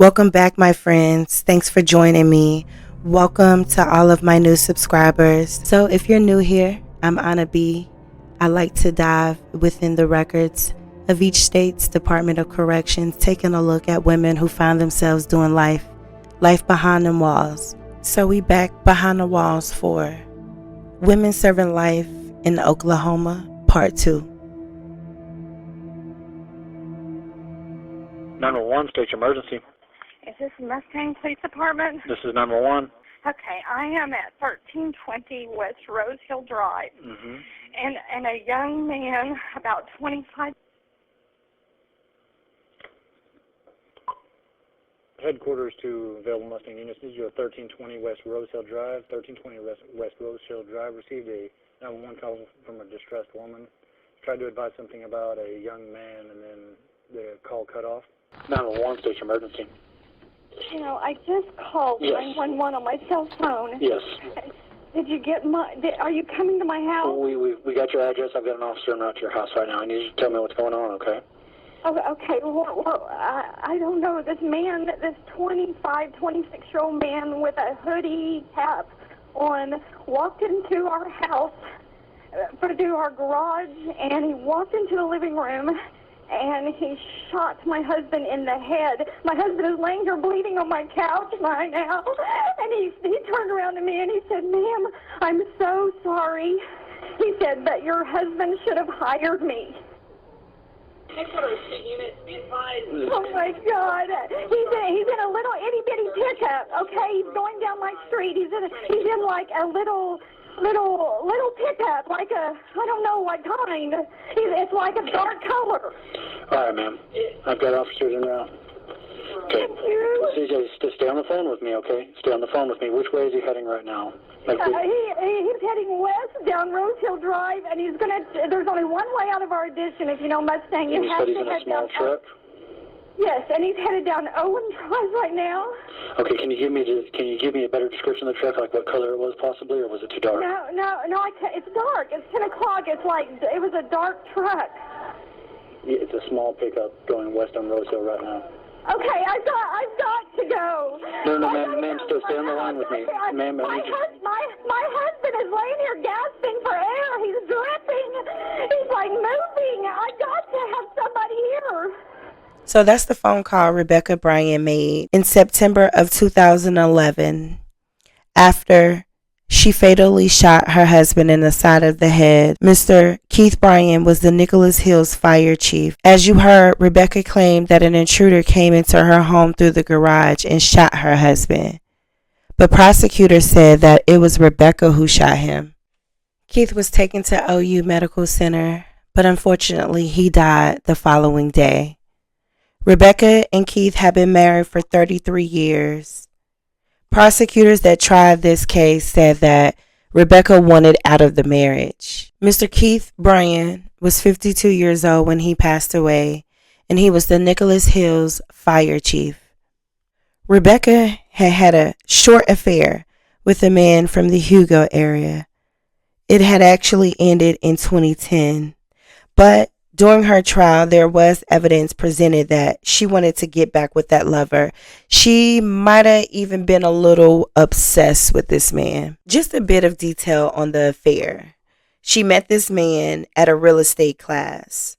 Welcome back, my friends. Thanks for joining me. Welcome to all of my new subscribers. So if you're new here, I'm Anna B. I like to dive within the records of each state's Department of Corrections, taking a look at women who find themselves doing life behind them walls. So we back behind the walls for Women Serving Life in Oklahoma, Part 2. 911, state emergency. Is this Mustang Police Department? This is 911. Okay, I am at 1320 West Rose Hill Drive, and a young man, about 25. Headquarters to available Mustang units. This is your 1320 West Rose Hill Drive. 1320 West Rose Hill Drive received a 911 call from a distressed woman. Tried to advise something about a young man, and then the call cut off. 911, state emergency. You know, I just called 911 on my cell phone. Yes. Did you get my? Are you coming to my house? We got your address. I've got an officer en route to your house right now. I need you to tell me what's going on, okay? Oh, okay. Well, I don't know. This man, this 25, 26-year-old man with a hoodie cap on, walked into our house, through our garage, and he walked into the living room, and he shot my husband in the head. My husband is laying here bleeding on my couch right now, and he turned around to me and he said, "Ma'am, I'm so sorry." He said that your husband should have hired me. Oh my God! He's in a little itty bitty pickup. Okay, he's going down my street. He's in like a little pickup, like a, I don't know what kind. It's like a dark color. All right, ma'am. I've got officers in route. Okay. Thank you. CJ, stay on the phone with me, okay? Stay on the phone with me. Which way is he heading right now? He's heading west down Rose Hill Drive, and there's only one way out of our addition. If you know Mustang, you have to head down. He's in a small truck? Yes, and he's headed down Owen Drive right now. Okay, can you give me a better description of the truck, like what color it was possibly, or was it too dark? No, it's dark. It's 10 o'clock. It's like, it was a dark truck. Yeah, it's a small pickup going west on Rose Hill right now. Okay, I've got to go. No, ma'am, still stay on the line with me. Ma'am, my husband is laying here gasping for air. He's dripping. He's like moving. I got to have somebody here. So that's the phone call Rebecca Bryan made in September of 2011 after she fatally shot her husband in the side of the head. Mr. Keith Bryan was the Nicholas Hills fire chief. As you heard, Rebecca claimed that an intruder came into her home through the garage and shot her husband. But prosecutors said that it was Rebecca who shot him. Keith was taken to OU Medical Center, but unfortunately he died the following day. Rebecca and Keith had been married for 33 years. Prosecutors that tried this case said that Rebecca wanted out of the marriage. Mr. Keith Bryan was 52 years old when he passed away, and he was the Nicholas Hills fire chief. Rebecca had a short affair with a man from the Hugo area. It had actually ended in 2010, but during her trial, there was evidence presented that she wanted to get back with that lover. She might have even been a little obsessed with this man. Just a bit of detail on the affair. She met this man at a real estate class.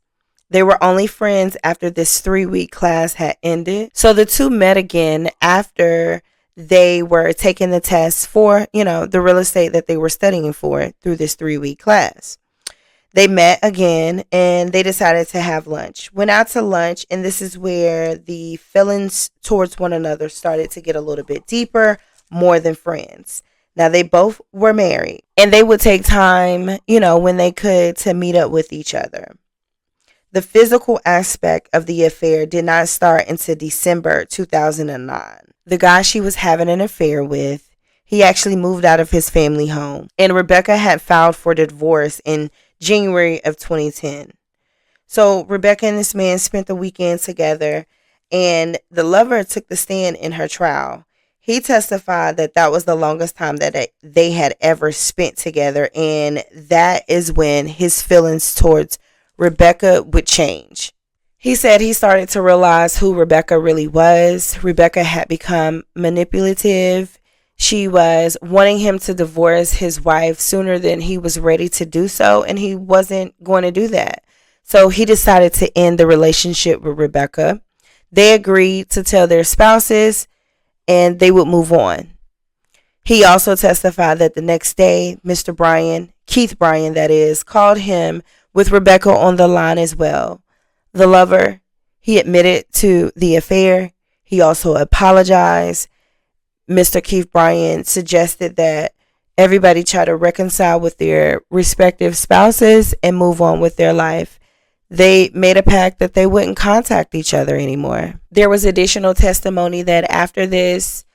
They were only friends after this 3-week class had ended. So the two met again after they were taking the test for, the real estate that they were studying for through this 3-week class. They met again and they decided to have lunch. Went out to lunch, and this is where the feelings towards one another started to get a little bit deeper, more than friends. Now, they both were married, and they would take time, when they could, to meet up with each other. The physical aspect of the affair did not start until December 2009. The guy she was having an affair with, he actually moved out of his family home, and Rebecca had filed for divorce in January of 2010. So Rebecca and this man spent the weekend together, and the lover took the stand in her trial. He testified that that was the longest time that they had ever spent together, and that is when his feelings towards Rebecca would change. He said he started to realize who Rebecca really was. Rebecca had become manipulative. She was wanting him to divorce his wife sooner than he was ready to do so, and he wasn't going to do that. So he decided to end the relationship with Rebecca. They agreed to tell their spouses and they would move on. He also testified that the next day, Mr. Bryan, Keith Bryan that is, called him with Rebecca on the line as well. The lover, he admitted to the affair. He also apologized. Mr. Keith Bryan suggested that everybody try to reconcile with their respective spouses and move on with their life. They made a pact that they wouldn't contact each other anymore. There was additional testimony that after this,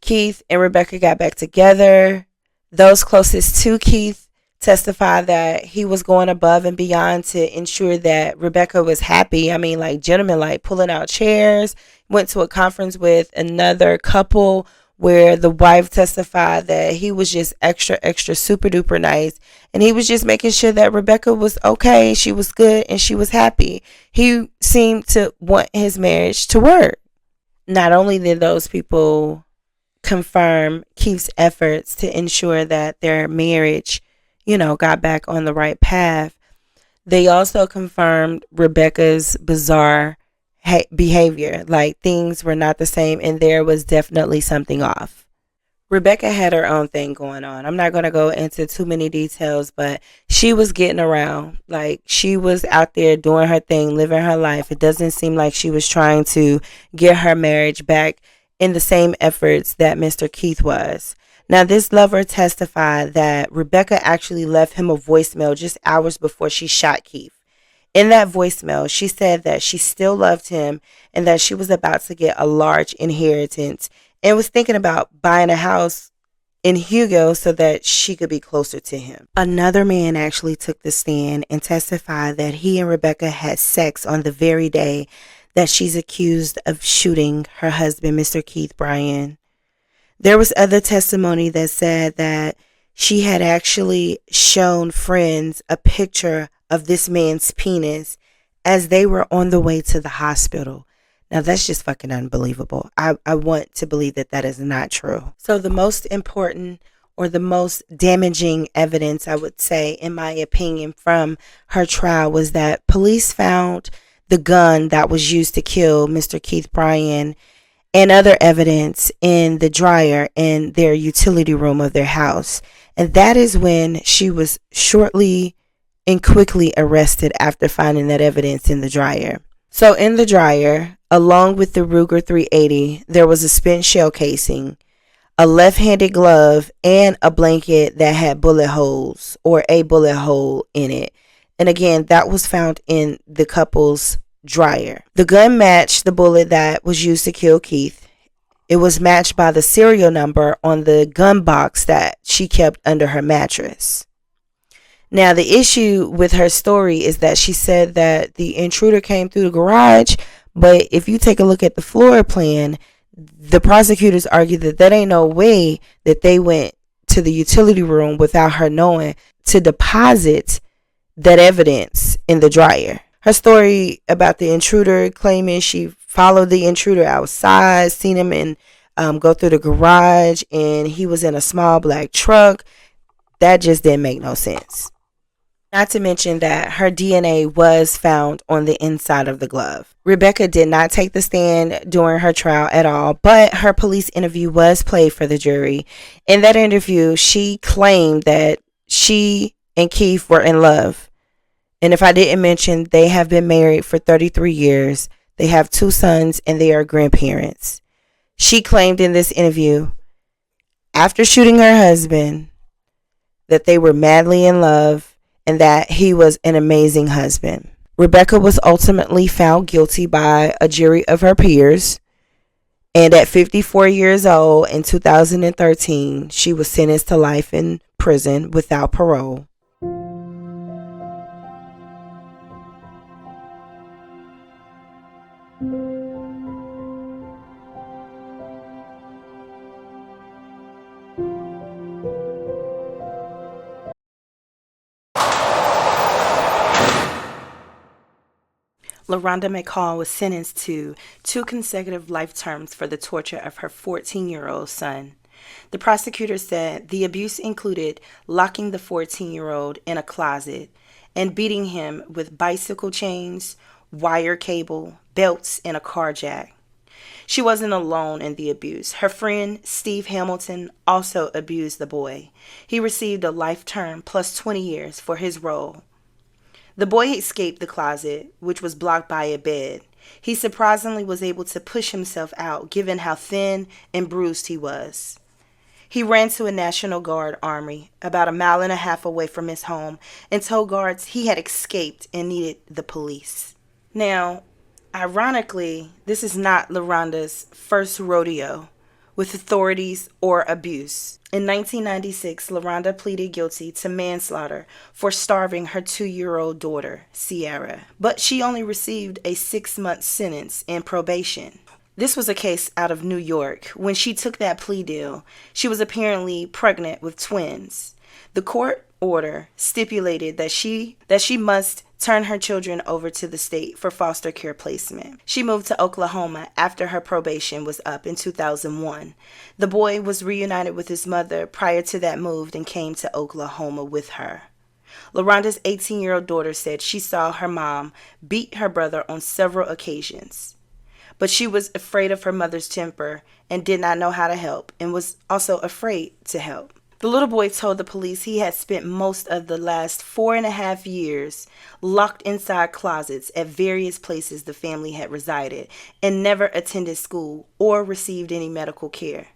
Keith and Rebecca got back together. Those closest to Keith testified that he was going above and beyond to ensure that Rebecca was happy. I mean, like, gentlemen, like pulling out chairs. Went to a conference with another couple where the wife testified that he was just extra, extra, super duper nice. And he was just making sure that Rebecca was okay, she was good, and she was happy. He seemed to want his marriage to work. Not only did those people confirm Keith's efforts to ensure that their marriage, got back on the right path, they also confirmed Rebecca's bizarre behavior. Like, things were not the same and there was definitely something off. Rebecca had her own thing going on. I'm not going to go into too many details, but she was getting around. Like, she was out there doing her thing, living her life. It doesn't seem like she was trying to get her marriage back in the same efforts that Mr. Keith was. Now, this lover testified that Rebecca actually left him a voicemail just hours before she shot Keith. In that voicemail, she said that she still loved him and that she was about to get a large inheritance and was thinking about buying a house in Hugo so that she could be closer to him. Another man actually took the stand and testified that he and Rebecca had sex on the very day that she's accused of shooting her husband, Mr. Keith Bryan. There was other testimony that said that she had actually shown friends a picture of this man's penis as they were on the way to the hospital. Now, that's just fucking unbelievable. I want to believe that that is not true. So the most important or the most damaging evidence, I would say, in my opinion, from her trial was that police found the gun that was used to kill Mr. Keith Bryan and other evidence in the dryer in their utility room of their house. And that is when she was shortly and quickly arrested after finding that evidence in the dryer. So in the dryer, along with the Ruger 380, there was a spent shell casing, a left-handed glove, and a blanket that had bullet holes or a bullet hole in it. And again, that was found in the couple's dryer. The gun matched the bullet that was used to kill Keith. It was matched by the serial number on the gun box that she kept under her mattress. Now, the issue with her story is that she said that the intruder came through the garage, but if you take a look at the floor plan, the prosecutors argued that that ain't no way that they went to the utility room without her knowing to deposit that evidence in the dryer. Her story about the intruder claiming she followed the intruder outside, seen him go through the garage, and he was in a small black truck, that just didn't make no sense. Not to mention that her DNA was found on the inside of the glove. Rebecca did not take the stand during her trial at all, but her police interview was played for the jury. In that interview, she claimed that she and Keith were in love. And if I didn't mention, they have been married for 33 years. They have 2 sons and they are grandparents. She claimed in this interview, after shooting her husband, that they were madly in love and that he was an amazing husband. Rebecca was ultimately found guilty by a jury of her peers. And at 54 years old in 2013, she was sentenced to life in prison without parole. LaRonda McCall was sentenced to 2 consecutive life terms for the torture of her 14-year-old son. The prosecutor said the abuse included locking the 14-year-old in a closet and beating him with bicycle chains, wire cable, belts, and a car jack. She wasn't alone in the abuse. Her friend, Steve Hamilton, also abused the boy. He received a life term plus 20 years for his role. The boy escaped the closet, which was blocked by a bed. He surprisingly was able to push himself out, given how thin and bruised he was. He ran to a National Guard armory about 1.5 miles away from his home and told guards he had escaped and needed the police. Now, ironically, this is not LaRonda's first rodeo with authorities or abuse. In 1996, LaRonda pleaded guilty to manslaughter for starving her 2-year-old daughter, Sierra, but she only received a 6-month sentence and probation. This was a case out of New York. When she took that plea deal, she was apparently pregnant with twins. The court order stipulated that she must turn her children over to the state for foster care placement. She moved to Oklahoma after her probation was up in 2001. The boy was reunited with his mother prior to that move and came to Oklahoma with her. LaRonda's 18-year-old daughter said she saw her mom beat her brother on several occasions, but she was afraid of her mother's temper and did not know how to help and was also afraid to help. The little boy told the police he had spent most of the last 4.5 years locked inside closets at various places the family had resided and never attended school or received any medical care.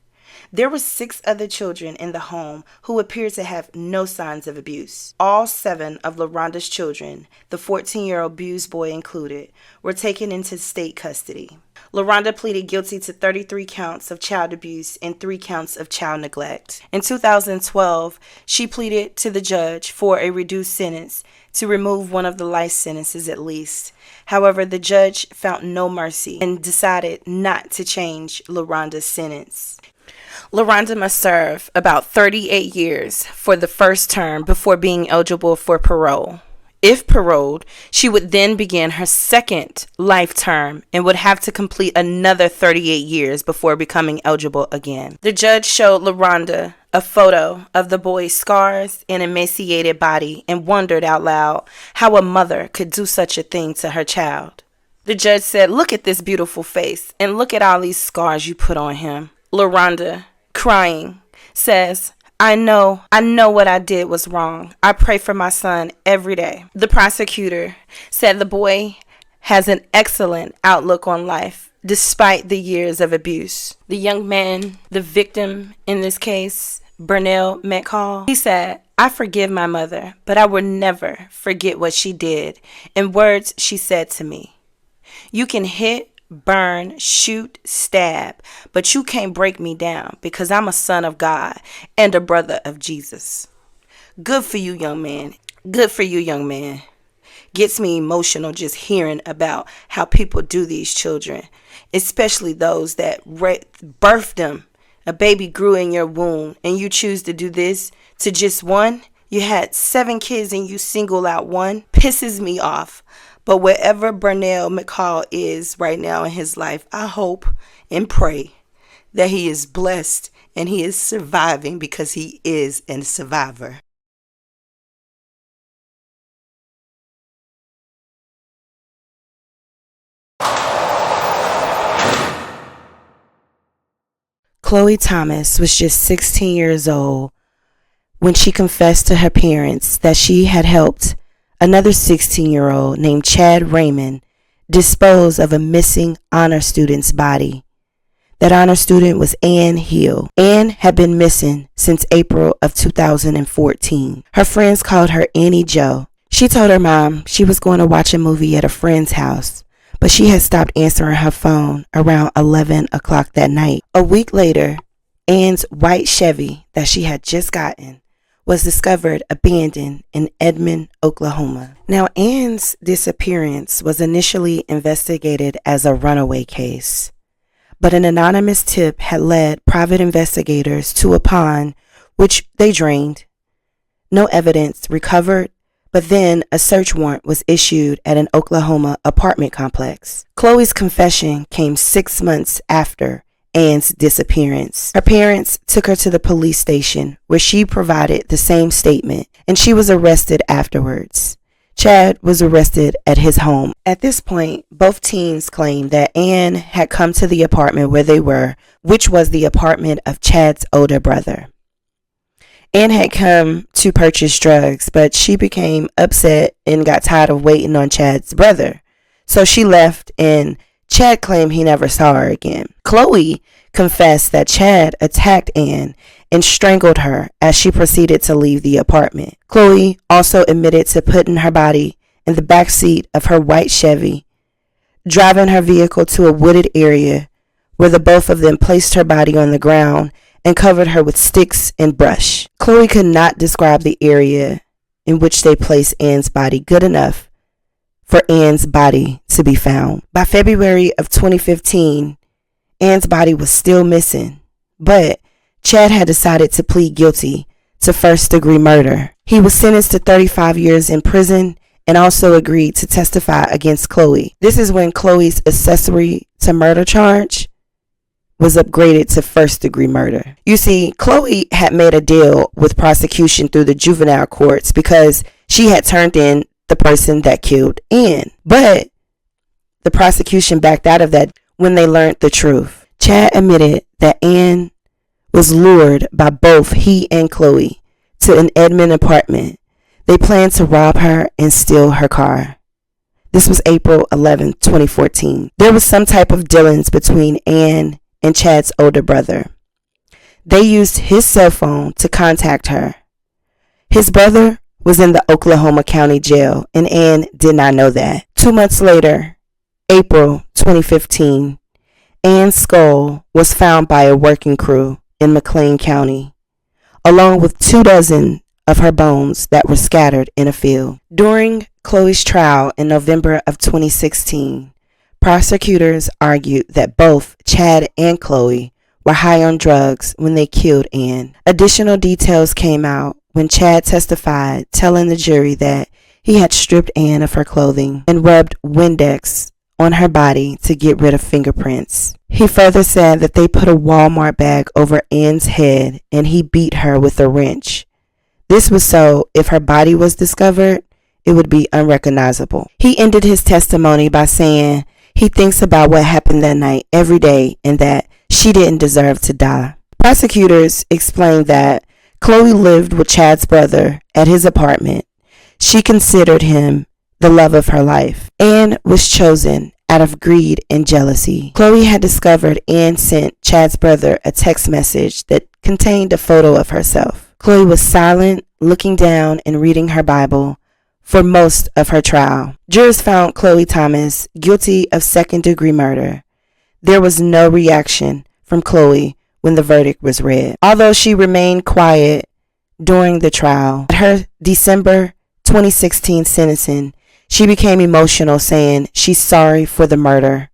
There were 6 other children in the home who appeared to have no signs of abuse. All 7 of LaRonda's children, the 14-year-old abused boy included, were taken into state custody. LaRonda pleaded guilty to 33 counts of child abuse and 3 counts of child neglect. In 2012, she pleaded to the judge for a reduced sentence to remove one of the life sentences at least. However, the judge found no mercy and decided not to change LaRonda's sentence. LaRonda must serve about 38 years for the first term before being eligible for parole. If paroled, she would then begin her second life term and would have to complete another 38 years before becoming eligible again. The judge showed LaRonda a photo of the boy's scars and emaciated body and wondered out loud how a mother could do such a thing to her child. The judge said, "Look at this beautiful face and look at all these scars you put on him." LaRonda, crying, says, I know what I did was wrong. I pray for my son every day." The prosecutor said the boy has an excellent outlook on life despite the years of abuse. The young man, the victim in this case, Burnell McCall, he said, "I forgive my mother, but I will never forget what she did and words she said to me. You can hit, burn, shoot, stab, but you can't break me down because I'm a son of God and a brother of Jesus." Good for you, young man. Good for you, young man. Gets me emotional just hearing about how people do these children, especially those that birthed them. A baby grew in your womb and you choose to do this to just one? You had 7 kids and you single out one? Pisses me off. But wherever Burnell McCall is right now in his life, I hope and pray that he is blessed and he is surviving because he is a survivor. Chloe Thomas was just 16 years old when she confessed to her parents that she had helped another 16-year-old named Chad Raymond dispose of a missing honor student's body. That honor student was Ann Hill. Ann had been missing since April of 2014. Her friends called her Annie Joe. She told her mom she was going to watch a movie at a friend's house, but she had stopped answering her phone around 11 o'clock that night. A week later, Ann's white Chevy that she had just gotten was discovered abandoned in Edmond, Oklahoma. Now, Ann's disappearance was initially investigated as a runaway case, but an anonymous tip had led private investigators to a pond, which they drained. No evidence recovered, But then a search warrant was issued at an Oklahoma apartment complex. Chloe's confession came 6 months after Ann's disappearance. Her parents took her to the police station where she provided the same statement, and she was arrested afterwards. Chad was arrested at his home. At this point, both teens claimed that Ann had come to the apartment where they were, which was the apartment of Chad's older brother. Ann had come to purchase drugs, but she became upset and got tired of waiting on Chad's brother. So she left, and Chad claimed he never saw her again. Chloe confessed that Chad attacked Ann and strangled her as she proceeded to leave the apartment. Chloe also admitted to putting her body in the back seat of her white Chevy, driving her vehicle to a wooded area where the both of them placed her body on the ground and covered her with sticks and brush. Chloe could not describe the area in which they placed Ann's body good enough for Ann's body to be found. By February of 2015, Ann's body was still missing, but Chad had decided to plead guilty to first-degree murder. He was sentenced to 35 years in prison and also agreed to testify against Chloe. This is when Chloe's accessory to murder charge was upgraded to first-degree murder. You see, Chloe had made a deal with prosecution through the juvenile courts because she had turned in the person that killed Ann. But the prosecution backed out of that when they learned the truth. Chad admitted that Ann was lured by both he and Chloe to an Edmond apartment. They planned to rob her and steal her car. This was April 11, 2014. There was some type of dealings between Ann and Chad's older brother. They used his cell phone to contact her. His brother was in the Oklahoma County Jail, and Ann did not know that. 2 months later, April 2015, Ann's skull was found by a working crew in McLean County, along with 24 of her bones that were scattered in a field. During Chloe's trial in November of 2016, prosecutors argued that both Chad and Chloe were high on drugs when they killed Ann. Additional details came out when Chad testified, telling the jury that he had stripped Ann of her clothing and rubbed Windex on her body to get rid of fingerprints. He further said that they put a Walmart bag over Ann's head and he beat her with a wrench. This was so if her body was discovered, it would be unrecognizable. He ended his testimony by saying he thinks about what happened that night every day and that she didn't deserve to die. Prosecutors explained that Chloe lived with Chad's brother at his apartment. She considered him the love of her life. Ann was chosen out of greed and jealousy. Chloe had discovered Ann sent Chad's brother a text message that contained a photo of herself. Chloe was silent, looking down and reading her Bible for most of her trial. Jurors found Chloe Thomas guilty of second-degree murder. There was no reaction from Chloe when the verdict was read. Although she remained quiet during the trial, at her December 2016 sentencing, she became emotional, saying she's sorry for the murder.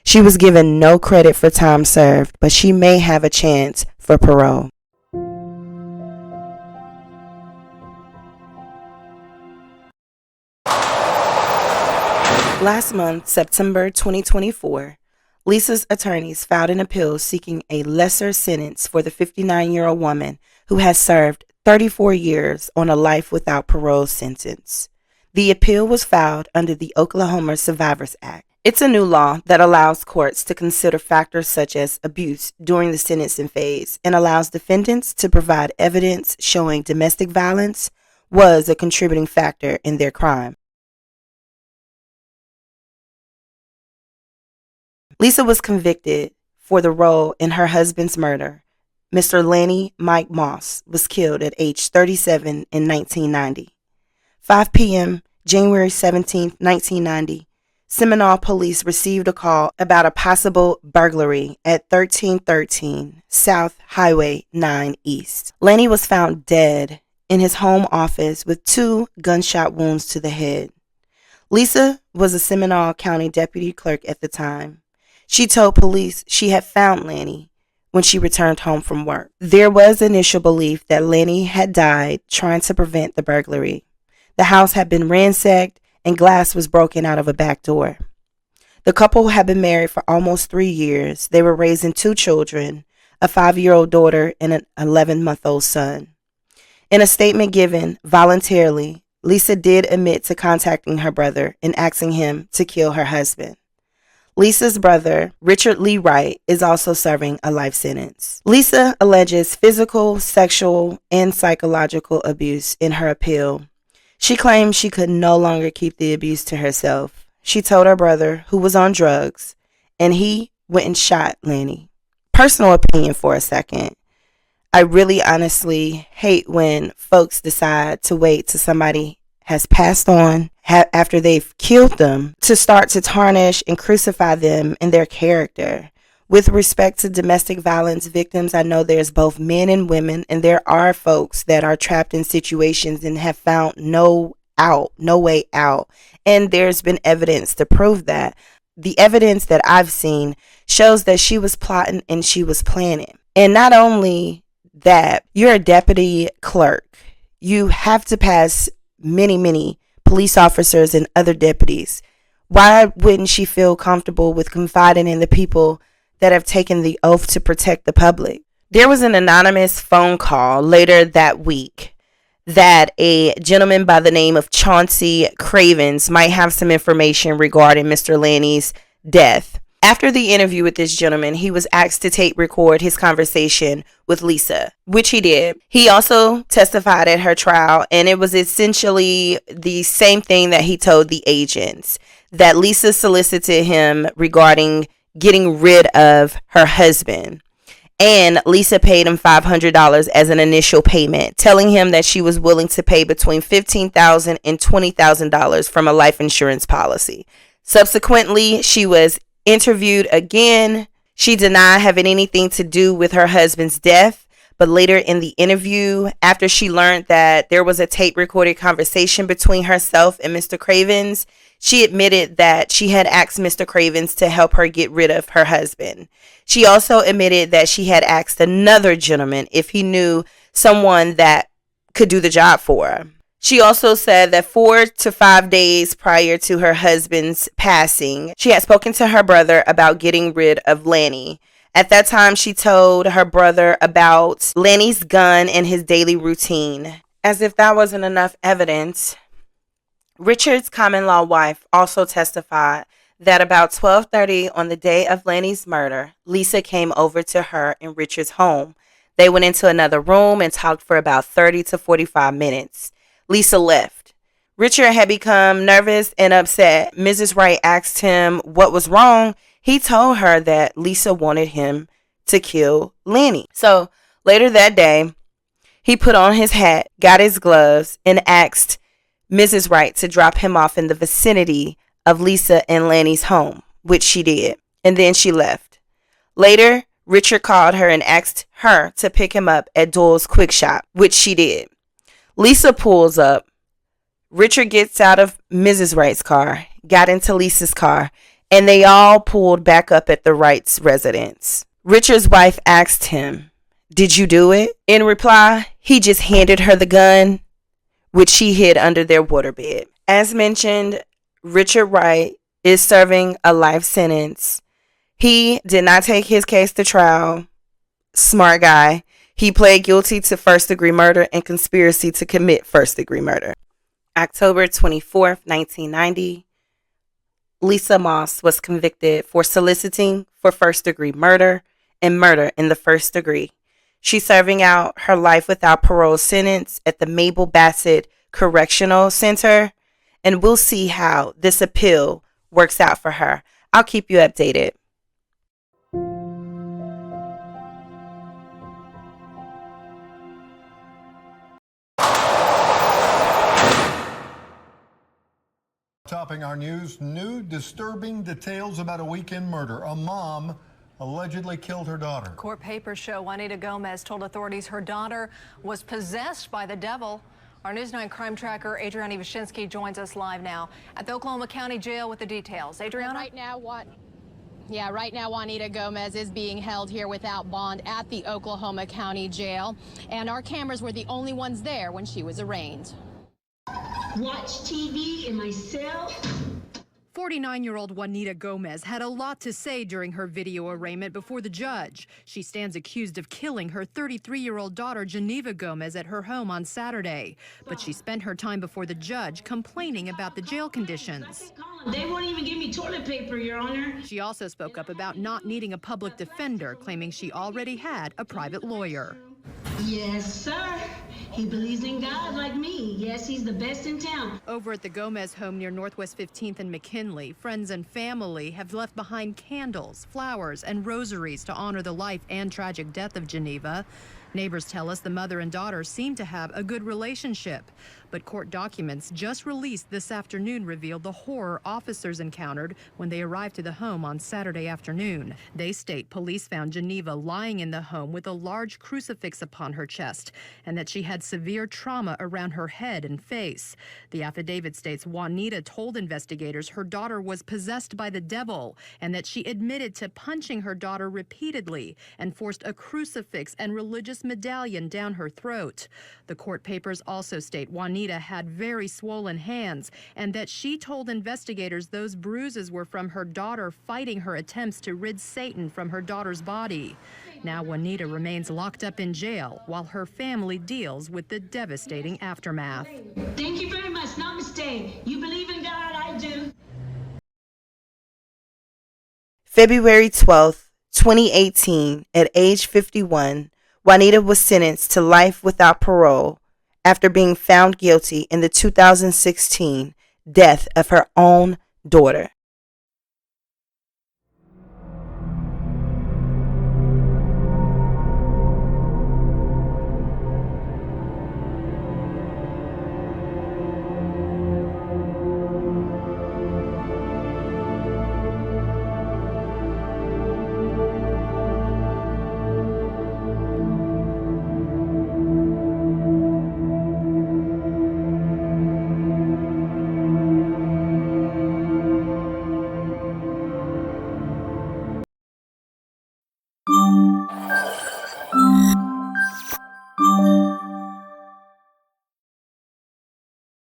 She was given no credit for time served, but she may have a chance for parole. Last month, September 2024, Lisa's attorneys filed an appeal seeking a lesser sentence for the 59-year-old woman who has served 34 years on a life without parole sentence. The appeal was filed under the Oklahoma Survivors Act. It's a new law that allows courts to consider factors such as abuse during the sentencing phase and allows defendants to provide evidence showing domestic violence was a contributing factor in their crime. Lisa was convicted for the role in her husband's murder. Mr. Lanny Mike Moss was killed at age 37 in 1990. 5 p.m., January 17, 1990, Seminole police received a call about a possible burglary at 1313 South Highway 9 East. Lanny was found dead in his home office with 2 gunshot wounds to the head. Lisa was a Seminole County deputy clerk at the time. She told police she had found Lanny when she returned home from work. There was initial belief that Lanny had died trying to prevent the burglary. The house had been ransacked and glass was broken out of a back door. The couple had been married for almost 3 years. They were raising 2 children, a 5-year-old daughter and an 11-month-old son. In a statement given voluntarily, Lisa did admit to contacting her brother and asking him to kill her husband. Lisa's brother, Richard Lee Wright, is also serving a life sentence. Lisa alleges physical, sexual, and psychological abuse in her appeal. She claims she could no longer keep the abuse to herself. She told her brother, who was on drugs, and he went and shot Lanny. Personal opinion for a second. I really honestly hate when folks decide to wait till somebody has passed on after they've killed them to start to tarnish and crucify them and their character. With respect to domestic violence victims, I know there's both men and women, and there are folks that are trapped in situations and have found no way out. And there's been evidence to prove that. The evidence that I've seen shows that she was plotting and she was planning. And not only that, you're a deputy clerk. You have to pass many police officers and other deputies. Why wouldn't she feel comfortable with confiding in the people that have taken the oath to protect the public? There was an anonymous phone call later that week that a gentleman by the name of Chauncey Cravens might have some information regarding Mr. Lanny's death. After the interview with this gentleman, he was asked to tape record his conversation with Lisa, which he did. He also testified at her trial, and it was essentially the same thing that he told the agents, that Lisa solicited him regarding getting rid of her husband. And Lisa paid him $500 as an initial payment, telling him that she was willing to pay between $15,000 and $20,000 from a life insurance policy. Subsequently, she was interviewed again. She denied having anything to do with her husband's death, but later in the interview, after she learned that there was a tape recorded conversation between herself and Mr. Cravens, she admitted that she had asked Mr. Cravens to help her get rid of her husband. She also admitted that she had asked another gentleman if he knew someone that could do the job for her. She also said that 4 to 5 days prior to her husband's passing, she had spoken to her brother about getting rid of Lanny. At that time, she told her brother about Lanny's gun and his daily routine. As if that wasn't enough evidence, Richard's common-law wife also testified that about 12:30 on the day of Lanny's murder, Lisa came over to her in Richard's home. They went into another room and talked for about 30 to 45 minutes. Lisa left. Richard had become nervous and upset. Mrs. Wright asked him what was wrong. He told her that Lisa wanted him to kill Lanny. So later that day, he put on his hat, got his gloves, and asked Mrs. Wright to drop him off in the vicinity of Lisa and Lanny's home, which she did. And then she left. Later, Richard called her and asked her to pick him up at Doyle's Quick Shop, which she did. Lisa pulls up. Richard gets out of Mrs. Wright's car, got into Lisa's car, and they all pulled back up at the Wright's residence. Richard's wife asked him, "Did you do it?" In reply, he just handed her the gun, which she hid under their waterbed. As mentioned, Richard Wright is serving a life sentence. He did not take his case to trial. Smart guy. He pled guilty to first-degree murder and conspiracy to commit first-degree murder. October 24th, 1990, Lisa Moss was convicted for soliciting for first-degree murder and murder in the first degree. She's serving out her life without parole sentence at the Mable Bassett Correctional Center, and we'll see how this appeal works out for her. I'll keep you updated. Topping our news, new disturbing details about a weekend murder. A mom allegedly killed her daughter. Court papers show Juanita Gomez told authorities her daughter was possessed by the devil. Our News 9 crime tracker, Adriana Wyszynski, joins us live now at the Oklahoma County Jail with the details. Adriana? Right now, Juanita Gomez is being held here without bond at the Oklahoma County Jail, and our cameras were the only ones there when she was arraigned. watch TV in my cell. 49-year-old Juanita Gomez had a lot to say during her video arraignment before the judge. She stands accused of killing her 33-year-old daughter, Geneva Gomez, at her home on Saturday. But she spent her time before the judge complaining about the jail conditions. They won't even give me toilet paper, Your Honor. She also spoke up about not needing a public defender, claiming she already had a private lawyer. Yes, sir. He believes in God like me. Yes, he's the best in town. Over at the Gomez home near Northwest 15th and McKinley, friends and family have left behind candles, flowers, and rosaries to honor the life and tragic death of Geneva. Neighbors tell us the mother and daughter seem to have a good relationship. But court documents just released this afternoon revealed the horror officers encountered when they arrived to the home on Saturday afternoon. They state police found Geneva lying in the home with a large crucifix upon her chest and that she had severe trauma around her head and face. The affidavit states Juanita told investigators her daughter was possessed by the devil and that she admitted to punching her daughter repeatedly and forced a crucifix and religious medallion down her throat. The court papers also state Juanita had very swollen hands and that she told investigators those bruises were from her daughter fighting her attempts to rid Satan from her daughter's body. Now Juanita remains locked up in jail while her family deals with the devastating aftermath. Thank you very much. Namaste. You believe in God, I do. February 12th, 2018, at age 51, Juanita was sentenced to life without parole after being found guilty in the 2016 death of her own daughter.